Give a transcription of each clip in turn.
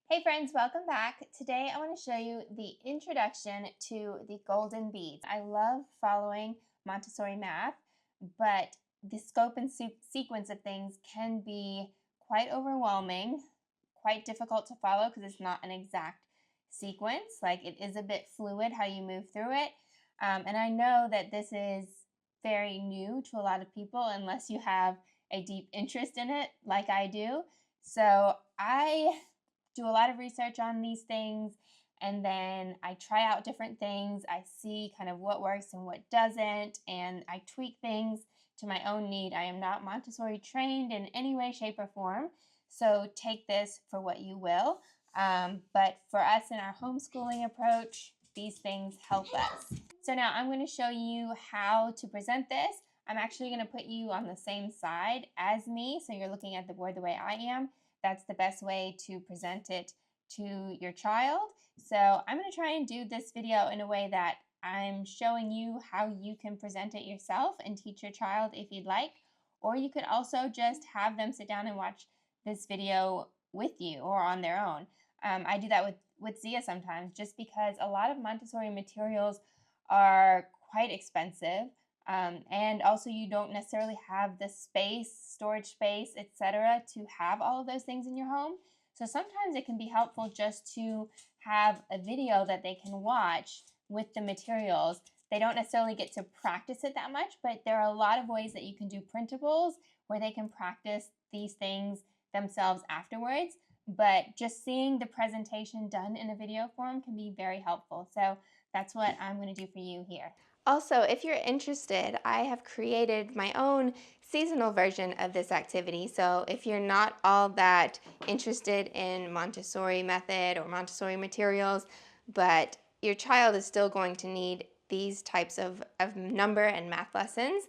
Hey friends, welcome back. Today I want to show you the introduction to the golden beads. I love following Montessori math, but the scope and sequence of things can be quite overwhelming, quite difficult to follow because it's not an exact sequence. Like it is a bit fluid how you move through it. And I know that this is very new to a lot of people unless you have a deep interest in it like I do. So I do a lot of research on these things, and then I try out different things. I see kind of what works and what doesn't, and I tweak things to my own need. I am not Montessori trained in any way, shape, or form, so take this for what you will. But for us in our homeschooling approach, these things help us. So now I'm going to show you how to present this. I'm actually going to put you on the same side as me, so you're looking at the board the way I am. That's the best way to present it to your child. So I'm going to try and do this video in a way that I'm showing you how you can present it yourself and teach your child if you'd like. Or you could also just have them sit down and watch this video with you or on their own. I do that with Zia sometimes just because a lot of Montessori materials are quite expensive. And also you don't necessarily have the space, storage space, etc. to have all of those things in your home. So sometimes it can be helpful just to have a video that they can watch with the materials. They don't necessarily get to practice it that much, but there are a lot of ways that you can do printables where they can practice these things themselves afterwards. But just seeing the presentation done in a video form can be very helpful. So that's what I'm going to do for you here. Also, if you're interested, I have created my own seasonal version of this activity. So if you're not all that interested in Montessori method or Montessori materials, but your child is still going to need these types of number and math lessons,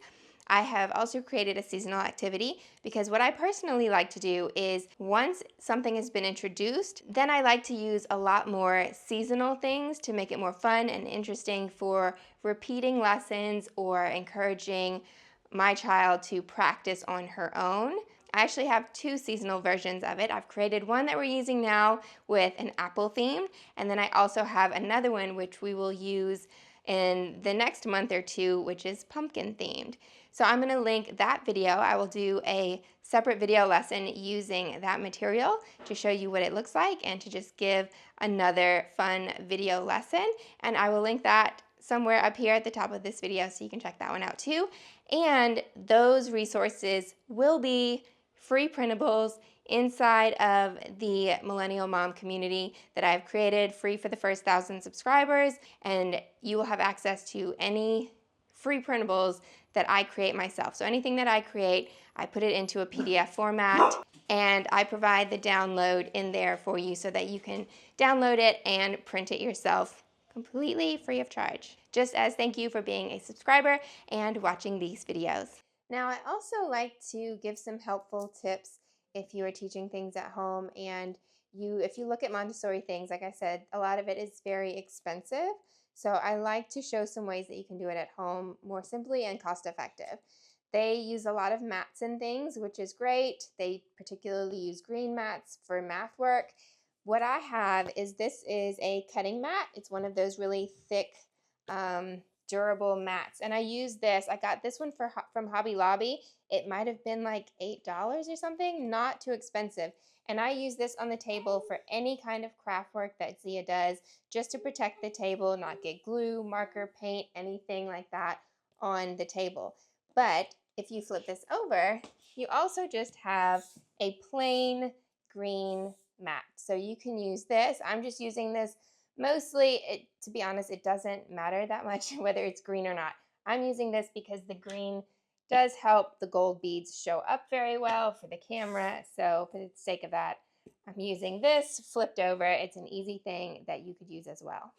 I have also created a seasonal activity because what I personally like to do is once something has been introduced, then I like to use a lot more seasonal things to make it more fun and interesting for repeating lessons or encouraging my child to practice on her own. I actually have two seasonal versions of it. I've created one that we're using now with an apple theme, and then I also have another one which we will use in the next month or two, which is pumpkin themed. So I'm going to link that video. I will do a separate video lesson using that material to show you what it looks like and to just give another fun video lesson. And I will link that somewhere up here at the top of this video so you can check that one out too. And those resources will be free printables inside of the Millennial Mom Community that I've created, free for the first 1,000 subscribers, and you will have access to any free printables that I create myself. So anything that I create, I put it into a PDF format and I provide the download in there for you so that you can download it and print it yourself completely free of charge. Just as thank you for being a subscriber and watching these videos. Now, I also like to give some helpful tips if you are teaching things at home and if you look at Montessori things, like I said, a lot of it is very expensive. So I like to show some ways that you can do it at home more simply and cost effective. They use a lot of mats and things, which is great. They particularly use green mats for math work. What I have is this is a cutting mat. It's one of those really thick, durable mats. And I use this. I got this one from Hobby Lobby. It might have been like $8 or something, not too expensive. And I use this on the table for any kind of craft work that Zia does, just to protect the table, not get glue, marker, paint, anything like that on the table. But if you flip this over, you also just have a plain green mat. So you can use this. I'm just using this mostly, to be honest, it doesn't matter that much whether it's green or not. I'm using this because the green does help the gold beads show up very well for the camera. So for the sake of that, I'm using this flipped over. It's an easy thing that you could use as well.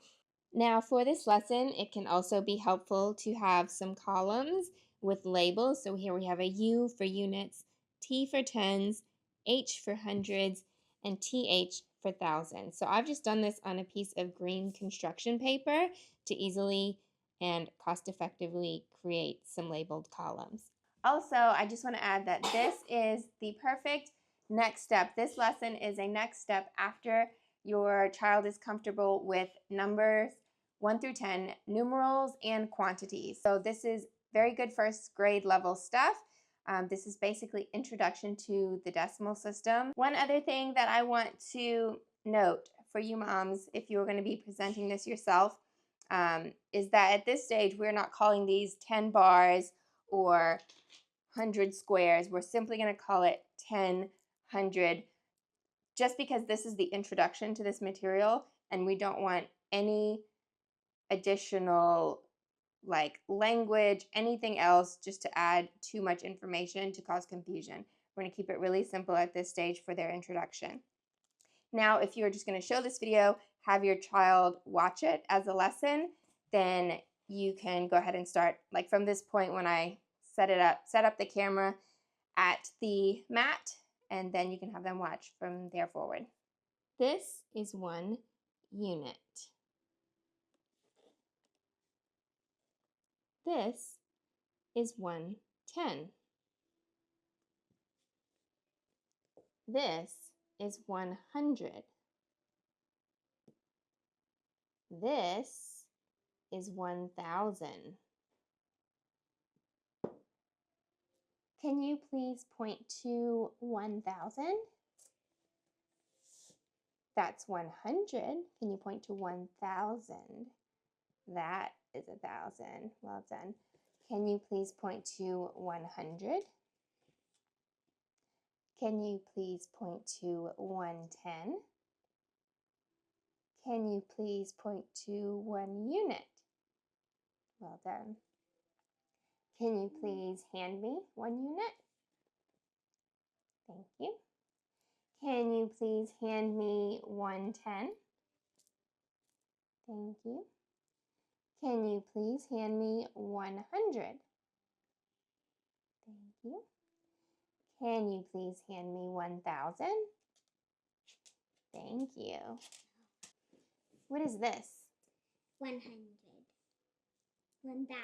Now for this lesson, it can also be helpful to have some columns with labels. So here we have a U for units, T for tens, H for hundreds, and TH for thousands. So I've just done this on a piece of green construction paper to easily and cost effectively create some labeled columns. Also, I just want to add that this is the perfect next step. This lesson is a next step after your child is comfortable with numbers 1 through 10, numerals, and quantities. So this is very good first grade level stuff. This is basically introduction to the decimal system. One other thing that I want to note for you moms, if you're going to be presenting this yourself, is that at this stage, we're not calling these 10 bars or 100 squares. We're simply going to call it 10, 100, just because this is the introduction to this material, and we don't want any additional like language, anything else, just to add too much information to cause confusion. We're going to keep it really simple at this stage for their introduction. Now, if you're just going to show this video, have your child watch it as a lesson, then you can go ahead and start like from this point when I set up the camera at the mat, and then you can have them watch from there forward. This is 1 unit. This is 1/10. This is 100. This is 1,000. Can you please point to 1,000? That's 100. Can you point to 1,000? That is 1,000. Well done. Can you please point to 100? Can you please point to 110? Can you please point to 1 unit? Well done. Can you please hand me 1 unit? Thank you. Can you please hand me 110? Thank you. Can you please hand me 100? Thank you. Can you please hand me 1,000? Thank you. What is this? 100. 1,000.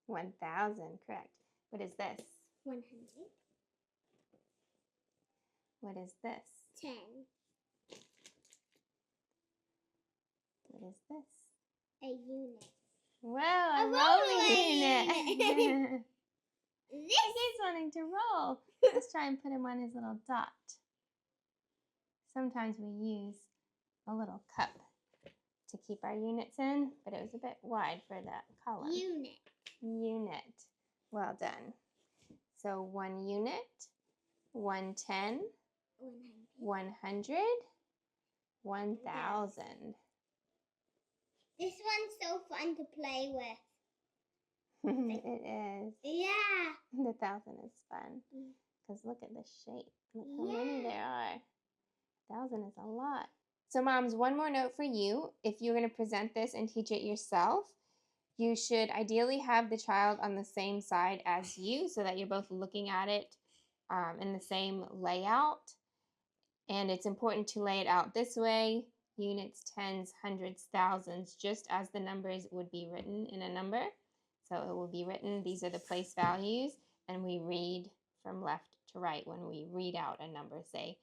1,000, correct. What is this? 100. What is this? 10. What is this? A unit. Wow, a A rolling rolling unit. This He's wanting to roll. Let's try and put him on his little dot. Sometimes we use a little cup to keep our units in, but it was a bit wide for that column. Unit. Well done. So 1 unit, 110, 100, 1,000. This one's so fun to play with. It is. Yeah. The 1,000 is fun because look at the shape. Look how many there are. 1,000 is a lot. So moms, one more note for you. If you're going to present this and teach it yourself, you should ideally have the child on the same side as you so that you're both looking at it in the same layout. And it's important to lay it out this way: units, tens, hundreds, thousands, just as the numbers would be written in a number. So it will be written, these are the place values, and we read from left to right when we read out a number, say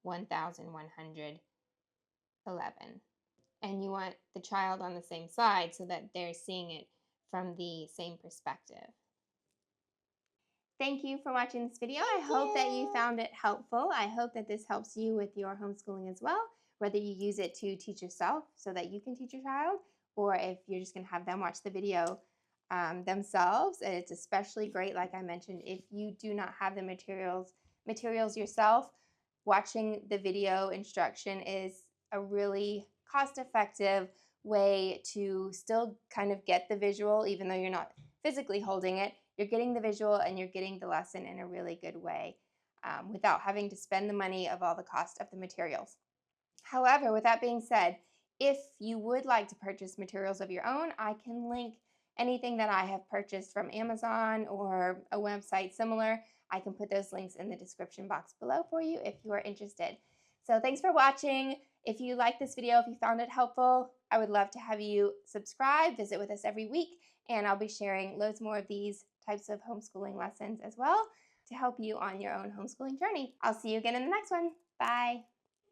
1,111. And you want the child on the same side so that they're seeing it from the same perspective. Thank you for watching this video. I hope that you found it helpful. I hope that this helps you with your homeschooling as well, whether you use it to teach yourself so that you can teach your child, or if you're just going to have them watch the video themselves. And it's especially great, like I mentioned, if you do not have the materials yourself. Watching the video instruction is a really cost-effective way to still kind of get the visual, even though you're not physically holding it. You're getting the visual and you're getting the lesson in a really good way without having to spend the money of all the cost of the materials. However, with that being said, if you would like to purchase materials of your own, I can link anything that I have purchased from Amazon or a website similar. I can put those links in the description box below for you if you are interested. So thanks for watching. If you like this video, if you found it helpful, I would love to have you subscribe, visit with us every week, and I'll be sharing loads more of these types of homeschooling lessons as well to help you on your own homeschooling journey. I'll see you again in the next one. Bye.